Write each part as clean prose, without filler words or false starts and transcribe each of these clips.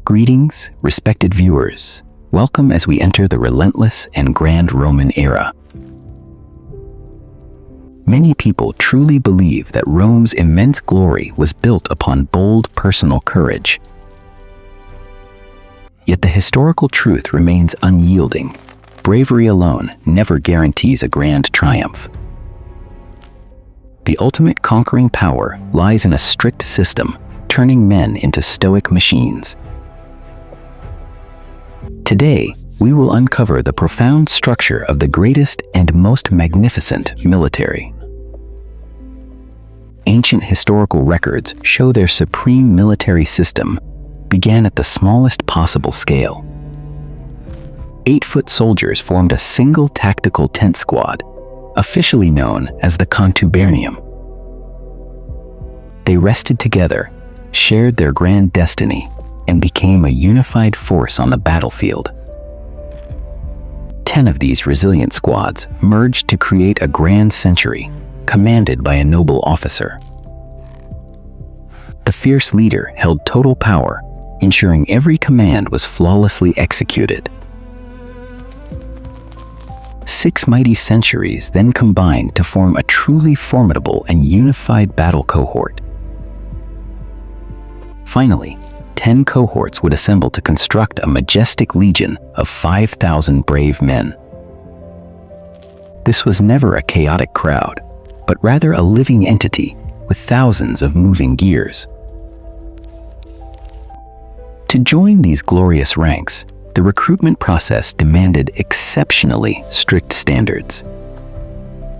Greetings, respected viewers. Welcome as we enter the relentless and grand Roman era. Many people truly believe that Rome's immense glory was built upon bold personal courage. Yet the historical truth remains unyielding. Bravery alone never guarantees a grand triumph. The ultimate conquering power lies in a strict system, turning men into stoic machines. Today, we will uncover the profound structure of the greatest and most magnificent military. Ancient historical records show their supreme military system began at the smallest possible scale. 8-foot soldiers formed a single tactical tent squad, officially known as the contubernarium. They rested together, shared their grand destiny, and became a unified force on the battlefield. 10 of these resilient squads merged to create a grand century, commanded by a noble officer. The fierce leader held total power, ensuring every command was flawlessly executed. 6 mighty centuries then combined to form a truly formidable and unified battle cohort. Finally, 10 cohorts would assemble to construct a majestic legion of 5,000 brave men. This was never a chaotic crowd, but rather a living entity with thousands of moving gears. To join these glorious ranks, the recruitment process demanded exceptionally strict standards.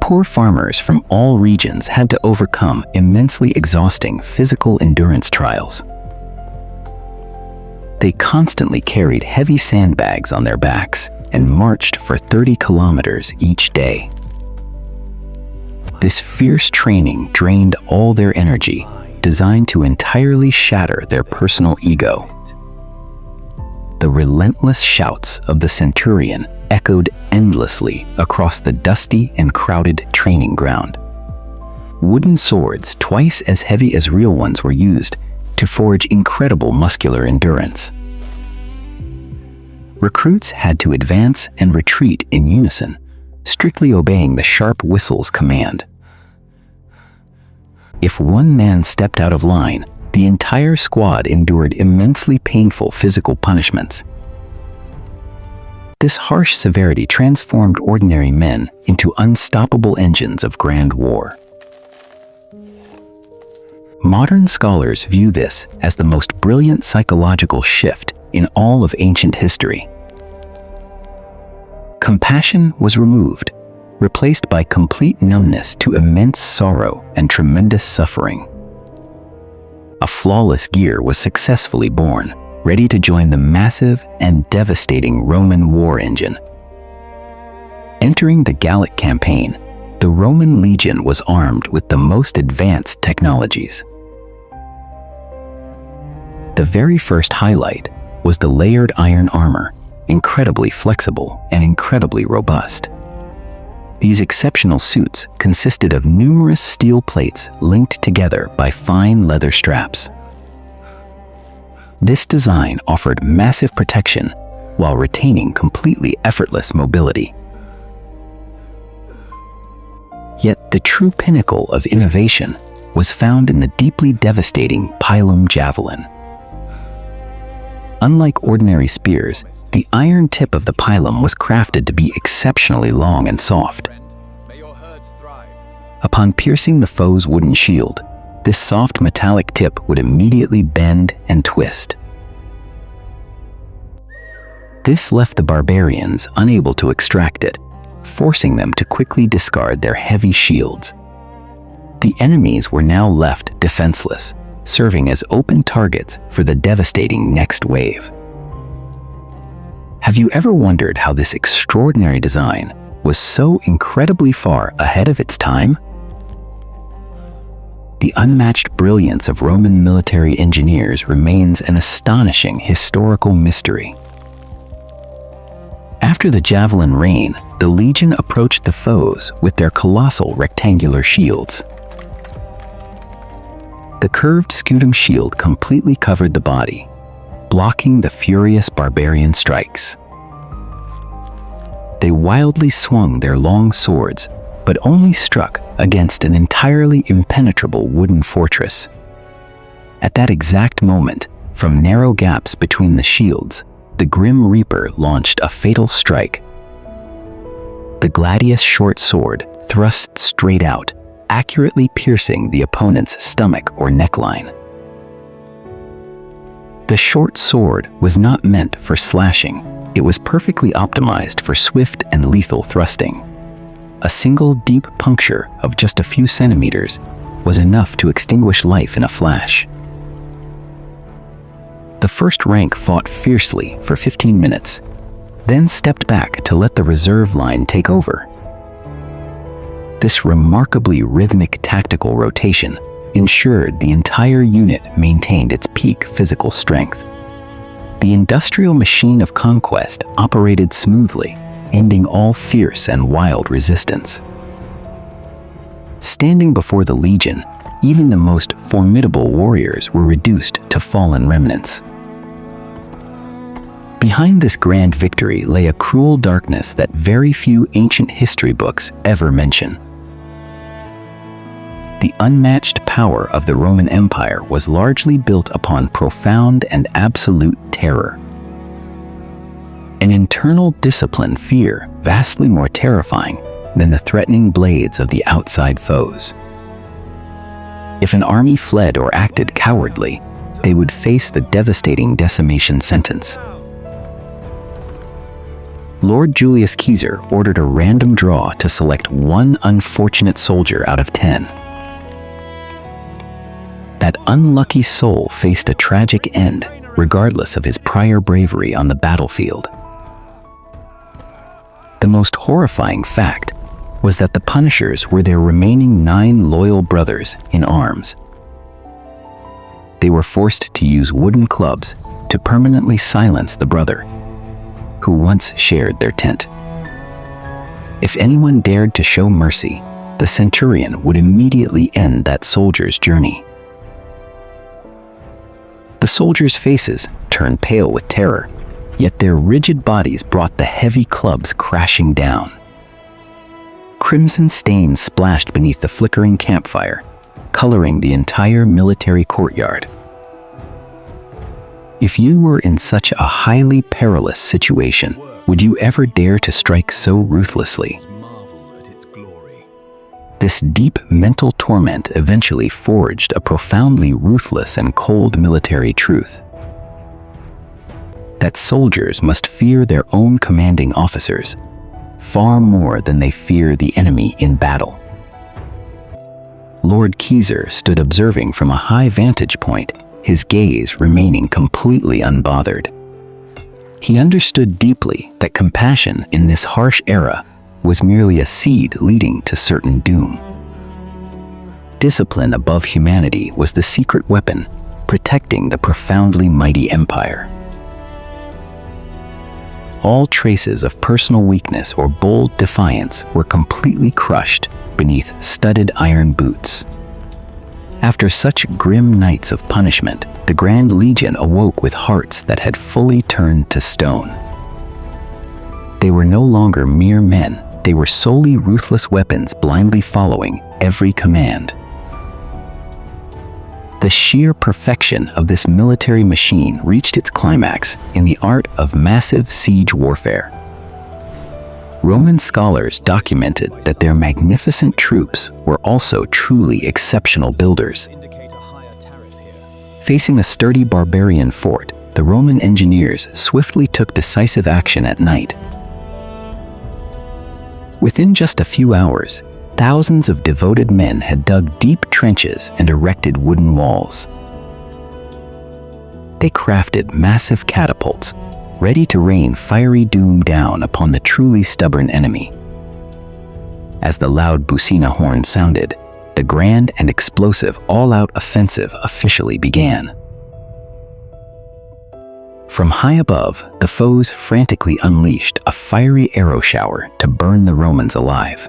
Poor farmers from all regions had to overcome immensely exhausting physical endurance trials. They constantly carried heavy sandbags on their backs and marched for 30 kilometers each day. This fierce training drained all their energy, designed to entirely shatter their personal ego. The relentless shouts of the centurion echoed endlessly across the dusty and crowded training ground. Wooden swords twice as heavy as real ones were used to forge incredible muscular endurance. Recruits had to advance and retreat in unison, strictly obeying the sharp whistle's command. If one man stepped out of line, the entire squad endured immensely painful physical punishments. This harsh severity transformed ordinary men into unstoppable engines of grand war. Modern scholars view this as the most brilliant psychological shift in all of ancient history. Compassion was removed, replaced by complete numbness to immense sorrow and tremendous suffering. A flawless gear was successfully born, ready to join the massive and devastating Roman war engine. Entering the Gallic campaign, the Roman legion was armed with the most advanced technologies. The very first highlight was the layered iron armor, incredibly flexible and incredibly robust. These exceptional suits consisted of numerous steel plates linked together by fine leather straps. This design offered massive protection while retaining completely effortless mobility. Yet the true pinnacle of innovation was found in the deeply devastating pilum javelin. Unlike ordinary spears, the iron tip of the pilum was crafted to be exceptionally long and soft. Upon piercing the foe's wooden shield, this soft metallic tip would immediately bend and twist. This left the barbarians unable to extract it, forcing them to quickly discard their heavy shields. The enemies were now left defenseless, serving as open targets for the devastating next wave. Have you ever wondered how this extraordinary design was so incredibly far ahead of its time? The unmatched brilliance of Roman military engineers remains an astonishing historical mystery. After the javelin rain, the legion approached the foes with their colossal rectangular shields. The curved scutum shield completely covered the body, blocking the furious barbarian strikes. They wildly swung their long swords, but only struck against an entirely impenetrable wooden fortress. At that exact moment, from narrow gaps between the shields, the Grim Reaper launched a fatal strike. The gladius short sword thrust straight out, accurately piercing the opponent's stomach or neckline. The short sword was not meant for slashing. It was perfectly optimized for swift and lethal thrusting. A single deep puncture of just a few centimeters was enough to extinguish life in a flash. The first rank fought fiercely for 15 minutes, then stepped back to let the reserve line take over. This remarkably rhythmic tactical rotation ensured the entire unit maintained its peak physical strength. The industrial machine of conquest operated smoothly, ending all fierce and wild resistance. Standing before the Legion, even the most formidable warriors were reduced to fallen remnants. Behind this grand victory lay a cruel darkness that very few ancient history books ever mention. The unmatched power of the Roman Empire was largely built upon profound and absolute terror. An internal disciplined fear vastly more terrifying than the threatening blades of the outside foes. If an army fled or acted cowardly, they would face the devastating decimation sentence. Lord Julius Caesar ordered a random draw to select one unfortunate soldier out of 10. That unlucky soul faced a tragic end, regardless of his prior bravery on the battlefield. The most horrifying fact was that the punishers were their remaining 9 loyal brothers in arms. They were forced to use wooden clubs to permanently silence the brother who once shared their tent. If anyone dared to show mercy, the centurion would immediately end that soldier's journey. The soldiers' faces turned pale with terror, yet their rigid bodies brought the heavy clubs crashing down. Crimson stains splashed beneath the flickering campfire, coloring the entire military courtyard. If you were in such a highly perilous situation, would you ever dare to strike so ruthlessly? This deep mental torment eventually forged a profoundly ruthless and cold military truth: that soldiers must fear their own commanding officers far more than they fear the enemy in battle. Lord Caesar stood observing from a high vantage point, his gaze remaining completely unbothered. He understood deeply that compassion in this harsh era was merely a seed leading to certain doom. Discipline above humanity was the secret weapon protecting the profoundly mighty empire. All traces of personal weakness or bold defiance were completely crushed beneath studded iron boots. After such grim nights of punishment, the Grand Legion awoke with hearts that had fully turned to stone. They were no longer mere men, they were solely ruthless weapons blindly following every command. The sheer perfection of this military machine reached its climax in the art of massive siege warfare. Roman scholars documented that their magnificent troops were also truly exceptional builders. Facing a sturdy barbarian fort, the Roman engineers swiftly took decisive action at night. Within just a few hours, thousands of devoted men had dug deep trenches and erected wooden walls. They crafted massive catapults, ready to rain fiery doom down upon the truly stubborn enemy. As the loud Busina horn sounded, the grand and explosive all-out offensive officially began. From high above, the foes frantically unleashed a fiery arrow shower to burn the Romans alive.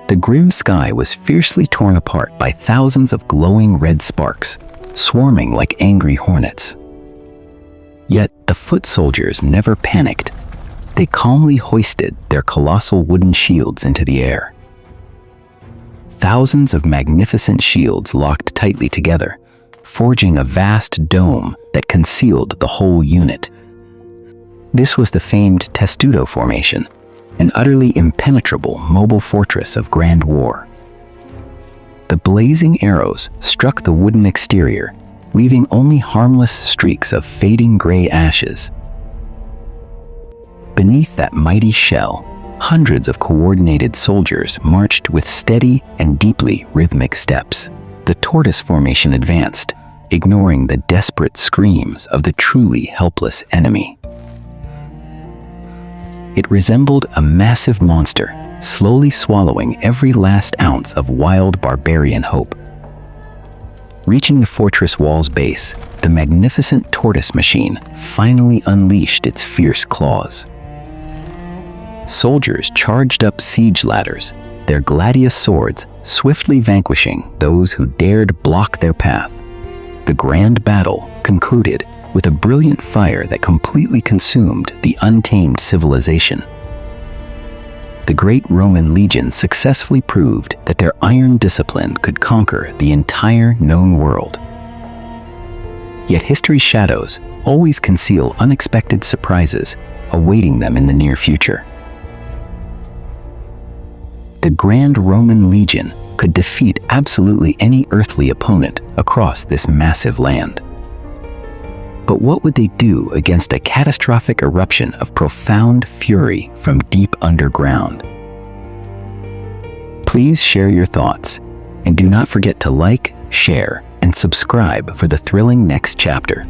The grim sky was fiercely torn apart by thousands of glowing red sparks, swarming like angry hornets. Yet the foot soldiers never panicked. They calmly hoisted their colossal wooden shields into the air. Thousands of magnificent shields locked tightly together, forging a vast dome that concealed the whole unit. This was the famed Testudo Formation, an utterly impenetrable mobile fortress of grand war. The blazing arrows struck the wooden exterior, leaving only harmless streaks of fading gray ashes. Beneath that mighty shell, hundreds of coordinated soldiers marched with steady and deeply rhythmic steps. The tortoise formation advanced, ignoring the desperate screams of the truly helpless enemy. It resembled a massive monster, slowly swallowing every last ounce of wild barbarian hope. Reaching the fortress wall's base, the magnificent tortoise machine finally unleashed its fierce claws. Soldiers charged up siege ladders, their gladius swords swiftly vanquishing those who dared block their path. The grand battle concluded with a brilliant fire that completely consumed the untamed civilization. The great Roman legion successfully proved that their iron discipline could conquer the entire known world. Yet history's shadows always conceal unexpected surprises awaiting them in the near future. The grand Roman legion could defeat absolutely any earthly opponent across this massive land. But what would they do against a catastrophic eruption of profound fury from deep underground? Please share your thoughts, and do not forget to like, share, and subscribe for the thrilling next chapter.